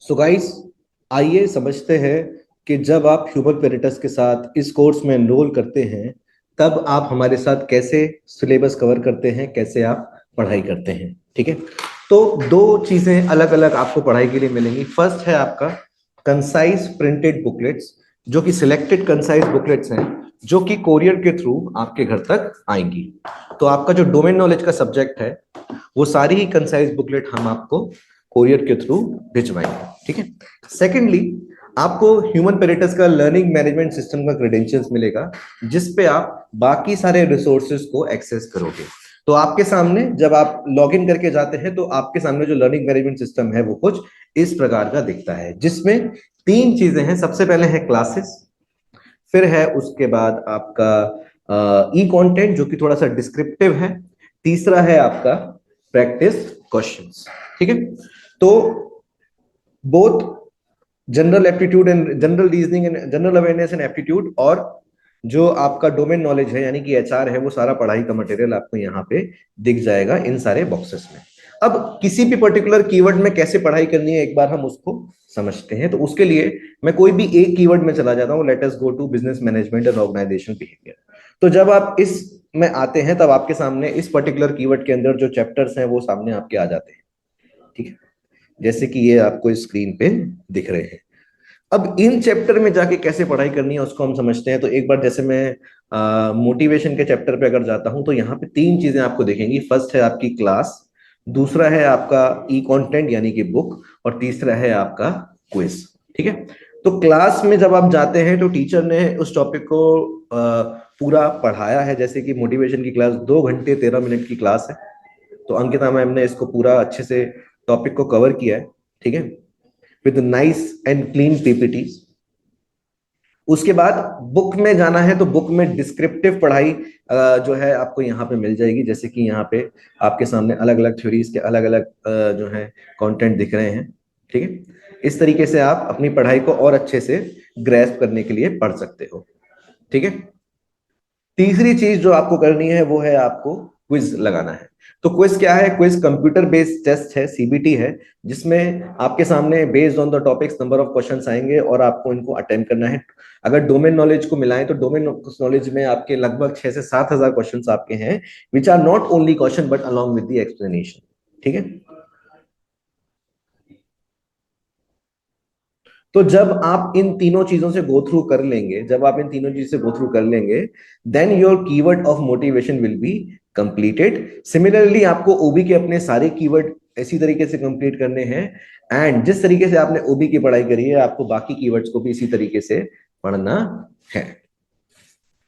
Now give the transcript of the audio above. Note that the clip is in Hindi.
सो गाइस, आइए समझते हैं कि जब आप ह्यूमन पेरिटस के साथ इस कोर्स में एनरोल करते हैं तब आप हमारे साथ कैसे सिलेबस कवर करते हैं, कैसे आप पढ़ाई करते हैं। ठीक है, तो दो चीजें अलग अलग आपको पढ़ाई के लिए मिलेंगी। फर्स्ट है आपका कंसाइज प्रिंटेड बुकलेट्स, जो कि सिलेक्टेड कंसाइज बुकलेट्स हैं जो कि कोरियर के थ्रू आपके घर तक आएंगी। तो आपका जो डोमेन नॉलेज का सब्जेक्ट है वो सारी ही कंसाइज बुकलेट हम आपको कोरियर के थ्रू भिजवाएंगे। ठीक है। सेकेंडली, आपको ह्यूमन पेरिटस का लर्निंग मैनेजमेंट सिस्टम का क्रेडेंशियल्स मिलेगा, जिस पे आप बाकी सारे रिसोर्सेज को एक्सेस करोगे। तो आपके सामने जब आप लॉग इन करके जाते हैं तो आपके सामने जो लर्निंग मैनेजमेंट सिस्टम है वो कुछ इस प्रकार का दिखता है, जिसमें तीन चीजें हैं। सबसे पहले है क्लासेस, फिर है उसके बाद आपका ई कंटेंट जो कि थोड़ा सा डिस्क्रिप्टिव है, तीसरा है आपका प्रैक्टिस क्वेश्चंस। ठीक है, तो both general aptitude and general reasoning and general awareness and aptitude, और जो आपका डोमेन नॉलेज है यानी कि एचआर है, वो सारा पढ़ाई का मटेरियल आपको यहाँ पे दिख जाएगा इन सारे बॉक्सेस में। अब किसी भी पर्टिकुलर कीवर्ड में कैसे पढ़ाई करनी है एक बार हम उसको समझते हैं। तो उसके लिए मैं कोई भी एक कीवर्ड में चला जाता हूँ। Let us go to business management and organisation behaviour. तो जब आप इस में आते हैं तब आपके सामने इस पर्टिकुलर कीवर्ड के अंदर जो चैप्टर्स हैं वो सामने आपके आ जाते हैं। ठीक है, जैसे कि ये आपको स्क्रीन पे दिख रहे हैं। अब इन चैप्टर में जाके कैसे पढ़ाई करनी है उसको हम समझते हैं। तो एक बार जैसे मैं मोटिवेशन के चैप्टर पे अगर जाता हूं तो यहाँ पे तीन चीजें आपको दिखेंगी। फर्स्ट है आपकी क्लास, दूसरा है आपका ई कंटेंट यानी कि बुक, और तीसरा है आपका क्विज। ठीक है, तो क्लास में जब आप जाते हैं तो टीचर ने उस टॉपिक को पूरा पढ़ाया है। जैसे कि मोटिवेशन की क्लास 2 घंटे 13 मिनट की क्लास है, तो अंकिता मैम ने इसको पूरा अच्छे से टॉपिक को कवर किया है। ठीक है, with nice and clean PPTs. उसके बाद बुक में जाना है तो बुक में डिस्क्रिप्टिव पढ़ाई जो है आपको यहाँ पे मिल जाएगी। जैसे कि यहाँ पे आपके सामने अलग अलग थ्योरीज के अलग अलग जो है कंटेंट दिख रहे हैं। ठीक है, इस तरीके से आप अपनी पढ़ाई को और अच्छे से ग्रैस्प करने के लिए पढ़ सकते हो। ठीक है, तीसरी चीज जो आपको करनी है वो है आपको क्विज लगाना है। तो क्विज क्या है? क्विज कंप्यूटर बेस्ड टेस्ट है, सीबीटी है, जिसमें आपके सामने based on the topics number of questions आएंगे और आपको इनको अटेम्प्ट करना है। अगर डोमेन नॉलेज को मिलाएं तो डोमेन नॉलेज में आपके लगभग 6 से 7 हजार क्वेश्चंस आपके हैं, which are not only question but along with the explanation. ठीक है, तो जब आप इन तीनों चीजों से गो थ्रू कर लेंगे, जब आप इन तीनों चीज से गो थ्रू कर लेंगे, then your keyword of motivation will be completed. Similarly आपको ओबी के अपने सारे कीवर्ड इसी तरीके से कंप्लीट करने हैं, एंड जिस तरीके से आपने ओबी की पढ़ाई करी है आपको बाकी कीवर्ड्स को भी इसी तरीके से पढ़ना है।